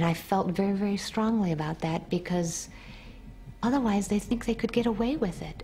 I felt very, very strongly about that, because otherwise they think they could get away with it.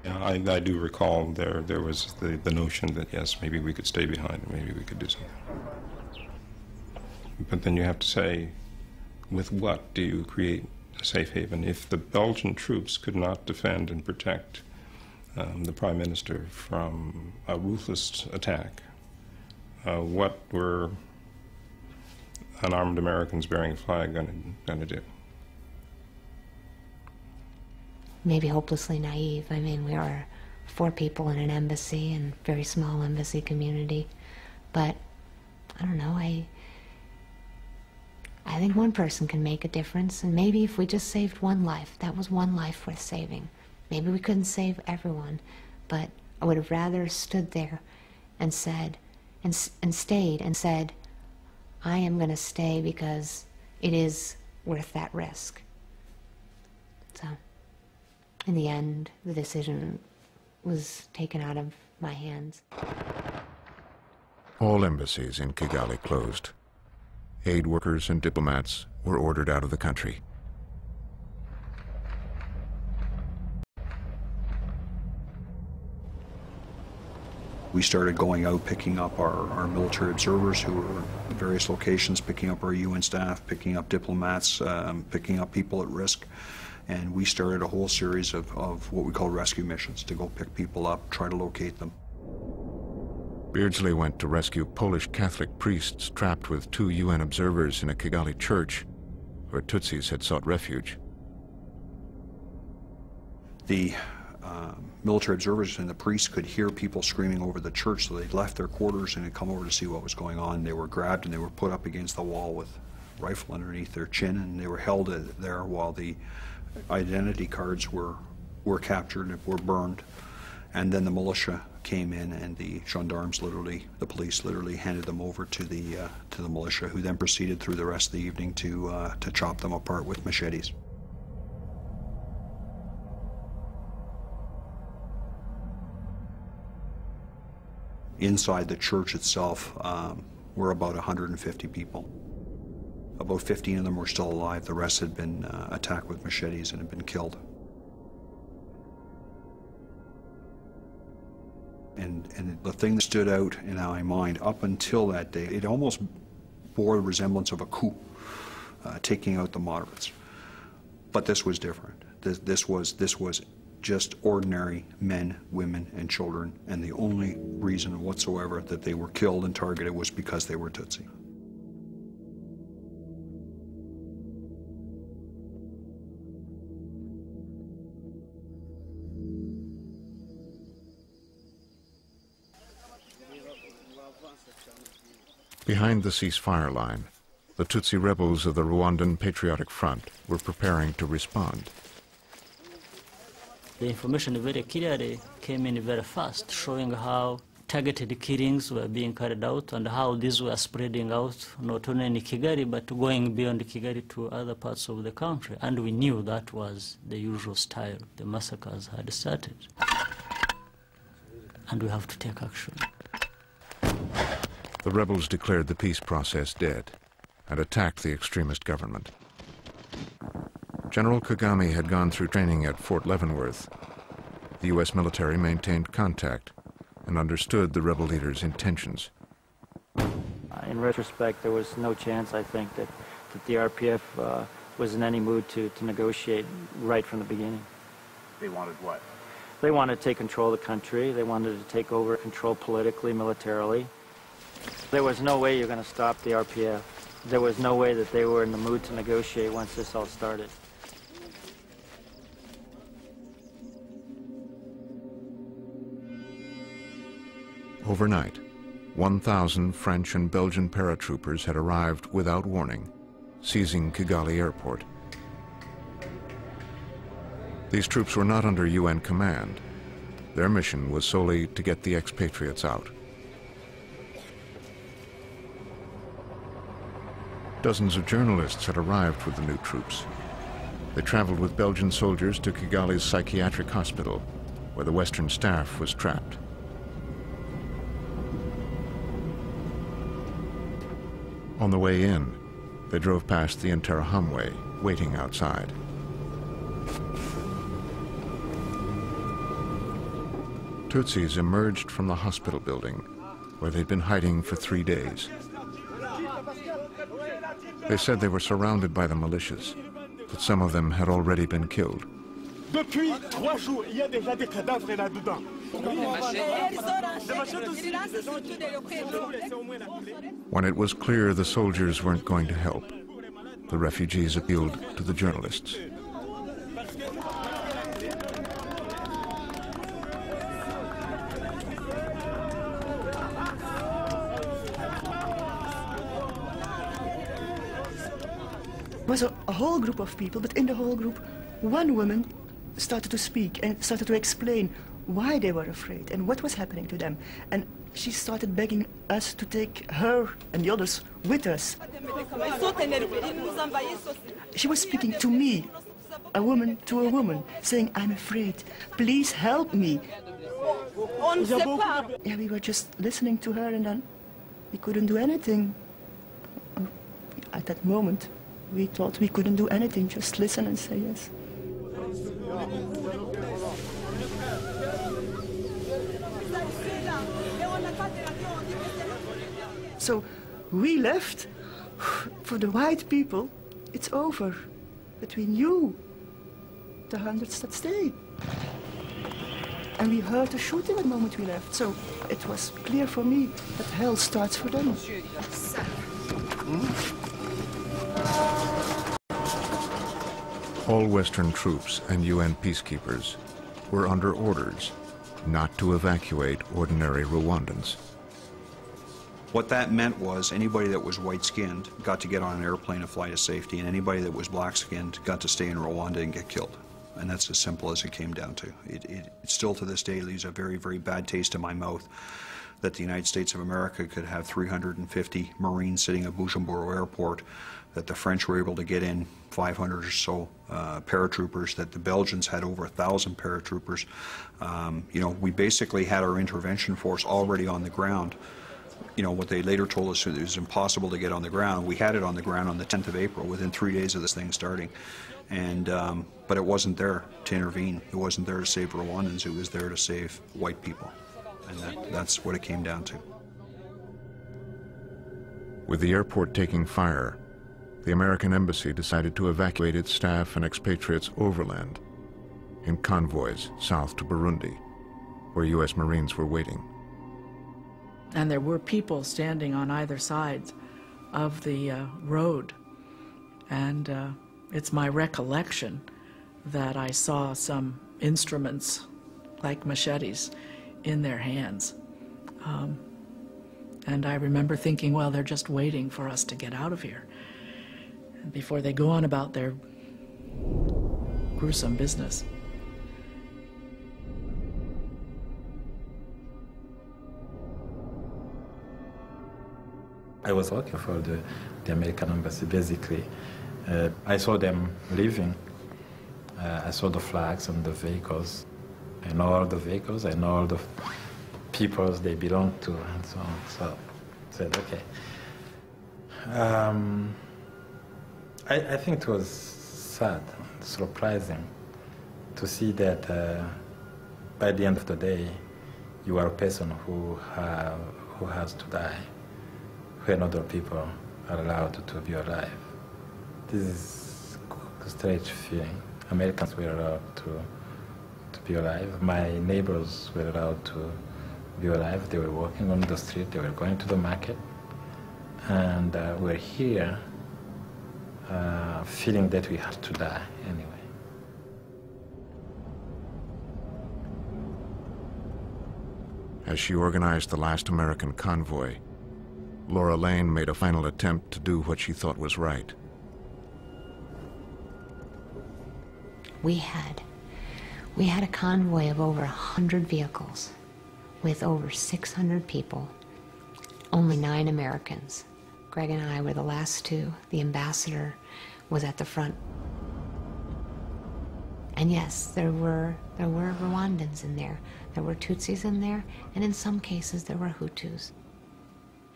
Yeah, I do recall there was the notion that, yes, maybe we could stay behind, maybe we could do something. But then you have to say, with what do you create a safe haven? If the Belgian troops could not defend and protect the Prime Minister from a ruthless attack, what were unarmed Americans bearing a flag going to do? Maybe hopelessly naive. I mean, we are 4 people in an embassy, and very small embassy community. But I don't know, I think one person can make a difference, and maybe if we just saved one life, that was one life worth saving. Maybe we couldn't save everyone, but I would have rather stood there and said, and stayed and said, I am going to stay because it is worth that risk. So, in the end, the decision was taken out of my hands. All embassies in Kigali closed. Aid workers and diplomats were ordered out of the country. We started going out, picking up our military observers who were at various locations, picking up our UN staff, picking up diplomats, picking up people at risk. And we started a whole series of what we call rescue missions, to go pick people up, try to locate them. Beardsley went to rescue Polish Catholic priests trapped with 2 UN observers in a Kigali church, where Tutsis had sought refuge. The military observers and the priests could hear people screaming over the church, so they'd left their quarters and had come over to see what was going on. They were grabbed and they were put up against the wall with a rifle underneath their chin, and they were held there while the identity cards were captured and were burned. And then the militia came in, and the gendarmes the police literally handed them over to the militia, who then proceeded through the rest of the evening to chop them apart with machetes. Inside the church itself were about 150 people. About 15 of them were still alive. The rest had been attacked with machetes and had been killed. And the thing that stood out in my mind up until that day, it almost bore the resemblance of a coup, taking out the moderates. But this was different. This was just ordinary men, women, and children, and the only reason whatsoever that they were killed and targeted was because they were Tutsi. Behind the ceasefire line, the Tutsi rebels of the Rwandan Patriotic Front were preparing to respond. The information very clearly came in very fast, showing how targeted killings were being carried out and how these were spreading out, not only in Kigali, but going beyond Kigali to other parts of the country. And we knew that was the usual style the massacres had started. And we have to take action. The rebels declared the peace process dead and attacked the extremist government. General Kagame had gone through training at Fort Leavenworth. The U.S. military maintained contact and understood the rebel leaders' intentions. In retrospect, there was no chance, I think, that the RPF was in any mood to negotiate right from the beginning. They wanted what? They wanted to take control of the country. They wanted to take over control politically, militarily. There was no way you're going to stop the RPF. There was no way that they were in the mood to negotiate once this all started. Overnight, 1,000 French and Belgian paratroopers had arrived without warning, seizing Kigali airport. These troops were not under UN command. Their mission was solely to get the expatriates out. Dozens of journalists had arrived with the new troops. They traveled with Belgian soldiers to Kigali's psychiatric hospital, where the Western staff was trapped. On the way in, they drove past the Interahamwe, waiting outside. Tutsis emerged from the hospital building, where they'd been hiding for 3 days. They said they were surrounded by the militias, that some of them had already been killed. Depuis 3 jours, il y a déjà des cadavres là-dedans. When it was clear the soldiers weren't going to help, the refugees appealed to the journalists. It was a whole group of people, but in the whole group, one woman started to speak and started to explain why they were afraid and what was happening to them. And she started begging us to take her and the others with us. She was speaking to me, a woman to a woman, saying, "I'm afraid, please help me." Yeah, we were just listening to her, and then we couldn't do anything. At that moment, we thought we couldn't do anything, just listen and say yes. So we left. For the white people, it's over. Between you, the hundreds that stayed. And we heard the shooting at the moment we left. So it was clear for me that hell starts for them. All Western troops and UN peacekeepers were under orders not to evacuate ordinary Rwandans. What that meant was anybody that was white-skinned got to get on an airplane and fly to safety, and anybody that was black-skinned got to stay in Rwanda and get killed. And that's as simple as it came down to. It still to this day leaves a very, very bad taste in my mouth that the United States of America could have 350 Marines sitting at Bujumbura Airport, that the French were able to get in 500 or so paratroopers, that the Belgians had over 1,000 paratroopers. You know, we basically had our intervention force already on the ground. You know, what they later told us, it was impossible to get on the ground. We had it on the ground on the 10th of April, within 3 days of this thing starting. And, but it wasn't there to intervene. It wasn't there to save Rwandans. It was there to save white people. And that's what it came down to. With the airport taking fire, the American embassy decided to evacuate its staff and expatriates overland in convoys south to Burundi, where U.S. Marines were waiting. And there were people standing on either side of the road. And it's my recollection that I saw some instruments like machetes in their hands. And I remember thinking, well, they're just waiting for us to get out of here before they go on about their gruesome business. I was working for the American embassy, basically. I saw them leaving. I saw the flags on the vehicles. I know all the vehicles, I know all the peoples they belong to, and so on. So I said, okay. I think it was sad, surprising to see that by the end of the day, you are a person who has to die, when other people are allowed to be alive. This is a strange feeling. Americans were allowed to be alive. My neighbors were allowed to be alive. They were walking on the street, they were going to the market, and we're here feeling that we had to die anyway. As she organized the last American convoy, Laura Lane made a final attempt to do what she thought was right. We had a convoy of over 100 vehicles with over 600 people, only 9 Americans. Greg and I were the last 2. The ambassador was at the front. And yes, there were Rwandans in there. There were Tutsis in there, and in some cases there were Hutus.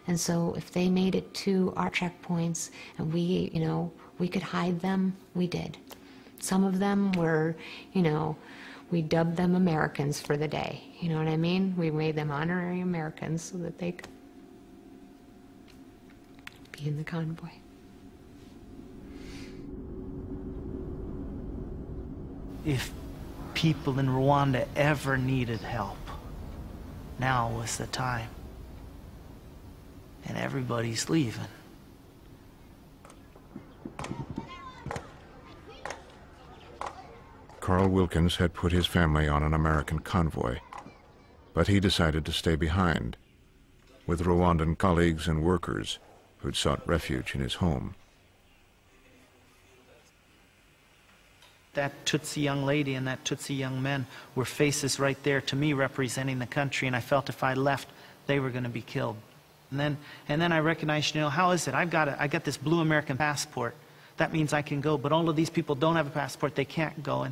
And so if they made it to our checkpoints and we, you know, we could hide them, we did. Some of them were, you know, we dubbed them Americans for the day. You know what I mean? We made them honorary Americans so that they could be in the convoy. If people in Rwanda ever needed help, now was the time. And everybody's leaving. Carl Wilkins had put his family on an American convoy, but he decided to stay behind with Rwandan colleagues and workers who'd sought refuge in his home. That Tutsi young lady and that Tutsi young man were faces right there to me representing the country, and I felt if I left, they were going to be killed. And then I recognized, you know, how is it? I got this blue American passport. That means I can go, but all of these people don't have a passport. They can't go.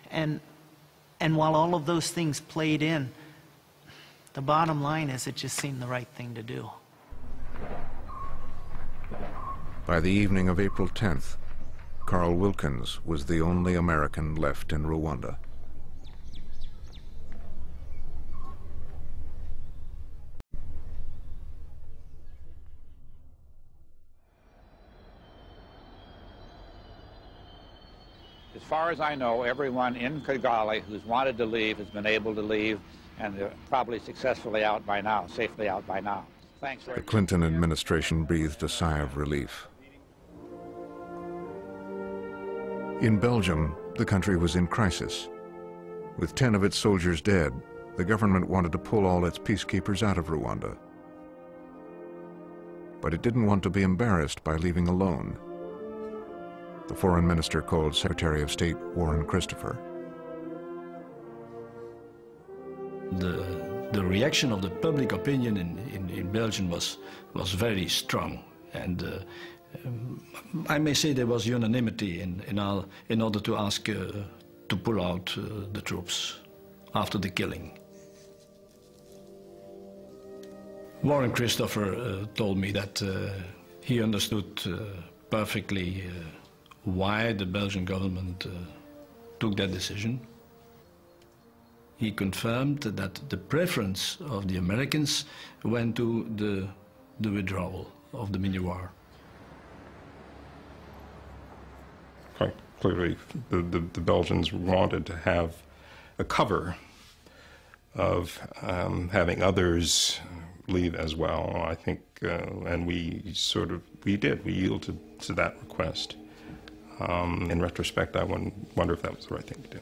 And while all of those things played in, the bottom line is it just seemed the right thing to do. By the evening of April 10th, Carl Wilkins was the only American left in Rwanda. As far as I know, everyone in Kigali who's wanted to leave has been able to leave, and they're probably successfully out by now, safely out by now. Thanks very much. The Clinton administration breathed a sigh of relief. In Belgium, the country was in crisis. With 10 of its soldiers dead, the government wanted to pull all its peacekeepers out of Rwanda. But it didn't want to be embarrassed by leaving alone. The foreign minister called Secretary of State Warren Christopher. The reaction of the public opinion in Belgium was very strong, and I may say there was unanimity in order to ask to pull out the troops after the killing. Warren Christopher told me that he understood perfectly why the Belgian government took that decision. He confirmed that the preference of the Americans went to the withdrawal of the Minuar. Quite clearly, the Belgians wanted to have a cover of having others leave as well, I think, and we yielded to that request. In retrospect, I wonder if that was the right thing to do.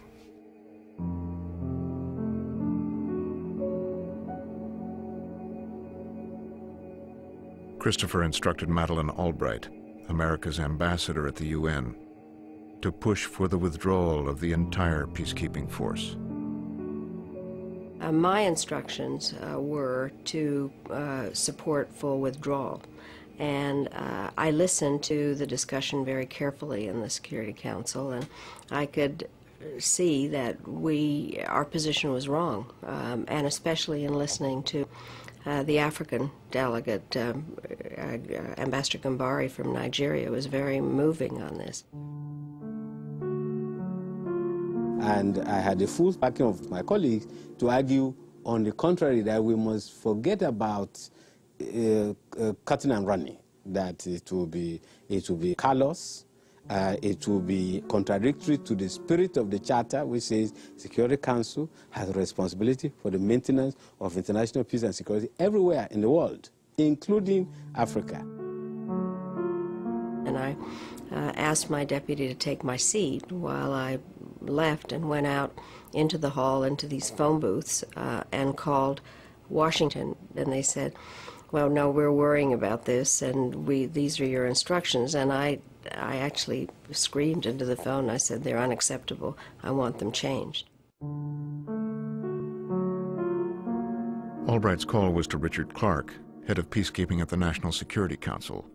Christopher instructed Madeleine Albright, America's ambassador at the UN, to push for the withdrawal of the entire peacekeeping force. My instructions were to support full withdrawal. And I listened to the discussion very carefully in the Security Council, and I could see that our position was wrong, and especially in listening to the African delegate, Ambassador Gambari from Nigeria, was very moving on this. And I had the full backing of my colleagues to argue on the contrary, that we must forget about cutting and running, that it will be callous, it will be contradictory to the spirit of the Charter, which says Security Council has a responsibility for the maintenance of international peace and security everywhere in the world, including Africa. And I asked my deputy to take my seat while I left and went out into the hall, into these phone booths, and called Washington, and they said, well, no, we're worrying about this, and these are your instructions. And I actually screamed into the phone. I said, they're unacceptable. I want them changed. Albright's call was to Richard Clark, head of peacekeeping at the National Security Council.